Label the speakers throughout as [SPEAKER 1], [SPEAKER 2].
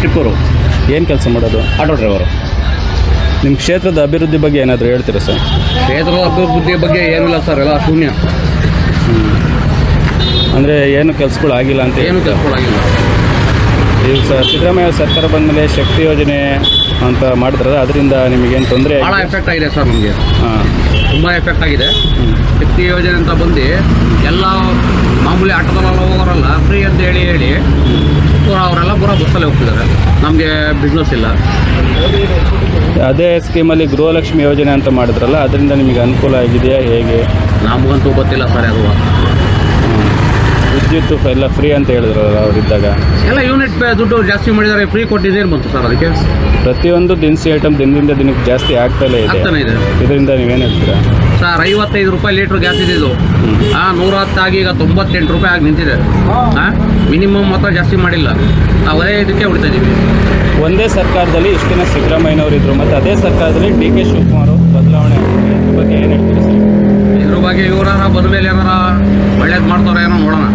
[SPEAKER 1] ಟಿಪ್ಪೂರು.
[SPEAKER 2] ಏನು ಕೆಲಸ ಮಾಡೋದು?
[SPEAKER 1] Auto driver.
[SPEAKER 2] ನಿಮ್ಮ ಕ್ಷೇತ್ರದ ಅಭಿವೃದ್ಧಿ ಬಗ್ಗೆ ಏನಾದರೂ ಹೇಳ್ತೀರಾ ಸರ್?
[SPEAKER 1] ಕ್ಷೇತ್ರದ ಅಭಿವೃದ್ಧಿ ಬಗ್ಗೆ ಏನಿಲ್ಲ ಸರ್, ಎಲ್ಲ ಶೂನ್ಯ.
[SPEAKER 2] ಅಂದರೆ ಏನು ಕೆಲಸಗಳು ಆಗಿಲ್ಲ ಅಂತ
[SPEAKER 1] ಏನು ಕೆಲಸಗಳಾಗಿಲ್ಲ.
[SPEAKER 2] ಈಗ ಸಿದ್ದರಾಮಯ್ಯ ಸರ್ಕಾರ ಬಂದಮೇಲೆ ಶಕ್ತಿ ಯೋಜನೆ ಅಂತ ಮಾಡಿದ್ರಲ್ಲ, ಅದರಿಂದ ನಿಮಗೇನು ತೊಂದರೆ?
[SPEAKER 1] ಭಾಳ ಎಫೆಕ್ಟ್ ಆಗಿದೆ ಸರ್ ನಮಗೆ.
[SPEAKER 2] ಹಾಂ,
[SPEAKER 1] ತುಂಬ ಎಫೆಕ್ಟ್ ಆಗಿದೆ. ಶಕ್ತಿ ಯೋಜನೆ ಅಂತ ಬಂದು ಎಲ್ಲ ಮಾಮೂಲಿ ಆಟೋದಲ್ಲ ಹೋಗೋರಲ್ಲ ಫ್ರೀ ಅಂತ ಹೇಳಿ ಪೂರ ಅವರೆಲ್ಲ ಪೂರ ಬಸ್ಸಲ್ಲೇ ಹೋಗ್ತಿದ್ದಾರೆ. ನಮಗೆ ಬಿಸ್ನೆಸ್ ಇಲ್ಲ.
[SPEAKER 2] ಅದೇ ಸ್ಕೀಮಲ್ಲಿ ಗೃಹಲಕ್ಷ್ಮಿ ಯೋಜನೆ ಅಂತ ಮಾಡಿದ್ರಲ್ಲ, ಅದರಿಂದ ನಿಮಗೆ ಅನುಕೂಲ ಆಗಿದೆಯಾ ಹೇಗೆ?
[SPEAKER 1] ನಮಗಂತೂ ಗೊತ್ತಿಲ್ಲ ಸರ್ ಅದು.
[SPEAKER 2] ವಿದ್ಯುತ್ ಎಲ್ಲ ಫ್ರೀ ಅಂತ ಹೇಳಿದ್ರಲ್ಲ ಅವರಿದ್ದಾಗ.
[SPEAKER 1] ಎಲ್ಲ ಯೂನಿಟ್ ದುಡ್ಡು ಜಾಸ್ತಿ ಮಾಡಿದ್ದಾರೆ, ಫ್ರೀ ಕೊಟ್ಟಿದ್ದೇನು ಬಂತು ಸರ್ ಅದಕ್ಕೆ?
[SPEAKER 2] ಪ್ರತಿಯೊಂದು ದಿನಸಿ ಐಟಮ್ ದಿನದಿಂದ ದಿನಕ್ಕೆ ಜಾಸ್ತಿ ಆಗ್ತಾನೆ ಇದೆ. ಇದರಿಂದ ನೀವೇನು ಹೇಳ್ತೀರಾ
[SPEAKER 1] ಸರ್? 55 ರೂಪಾಯಿ ಲೀಟ್ರ್ ಗ್ಯಾಸ್ ಇದ್ದಿದ್ದು 110 ಆಗಿ ಈಗ 98 ರೂಪಾಯಿ ಆಗಿ ನಿಂತಿದೆ. ಮಿನಿಮಮ್ ಮಾತ್ರ ಜಾಸ್ತಿ ಮಾಡಿಲ್ಲ. ನಾವು ಅದೇ ಇದಕ್ಕೆ ಹೊಡಿತಾ ಇದ್ದೀವಿ.
[SPEAKER 2] ಒಂದೇ ಸರ್ಕಾರದಲ್ಲಿ ಇಷ್ಟು ದಿನ ಸಿದ್ದರಾಮಯ್ಯನವರು ಇದ್ದರು, ಮತ್ತು ಅದೇ ಸರ್ಕಾರದಲ್ಲಿ ಡಿ ಕೆ ಶಿವಕುಮಾರ್ ಬದಲಾವಣೆ ಆಗಿದೆ. ಇದ್ರ ಬಗ್ಗೆ ಏನು ಹೇಳ್ತೀರಿ ಸರ್?
[SPEAKER 1] ಇದ್ರ ಬಗ್ಗೆ ಇವರಾರ ಬಂದ ಮೇಲೆ ಏನಾರ ಒಳ್ಳೇದು ಮಾಡ್ತಾರೋ ಏನೋ ನೋಡೋಣ.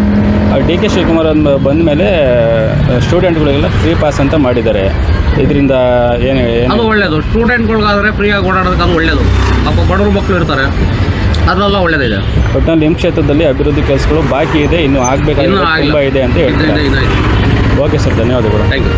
[SPEAKER 2] ಡಿ ಕೆ ಶಿವಕುಮಾರ್ ಬಂದ ಮೇಲೆ ಸ್ಟೂಡೆಂಟ್ಗಳಿಗೆಲ್ಲ ಫ್ರೀ ಪಾಸ್ ಅಂತ ಮಾಡಿದ್ದಾರೆ. ಇದರಿಂದ ಏನು
[SPEAKER 1] ಅದು ಒಳ್ಳೆಯದು. ಸ್ಟೂಡೆಂಟ್ಗಳಿಗಾದರೆ ಫ್ರೀಯಾಗಿ ಓಡಾಡೋದಕ್ಕೆ ಅದು ಒಳ್ಳೆಯದು. ಪಾಪ ಬಡವರು ಮಕ್ಕಳು ಇರ್ತಾರೆ, ಅದೆಲ್ಲ ಒಳ್ಳೆಯದಿದೆ.
[SPEAKER 2] ಒಟ್ಟಿನಲ್ಲಿ ನಿಮ್ಮ ಕ್ಷೇತ್ರದಲ್ಲಿ ಅಭಿವೃದ್ಧಿ ಕೆಲಸಗಳು ಬಾಕಿ ಇದೆ, ಇನ್ನೂ ಆಗಬೇಕಾಗಿಲ್ಲ, ತುಂಬ ಇದೆ ಅಂತ ಹೇಳ್ತಾರೆ.
[SPEAKER 1] ಇದಾಯ್ತು.
[SPEAKER 2] ಓಕೆ ಸರ್, ಧನ್ಯವಾದಗಳು.
[SPEAKER 1] Thank you.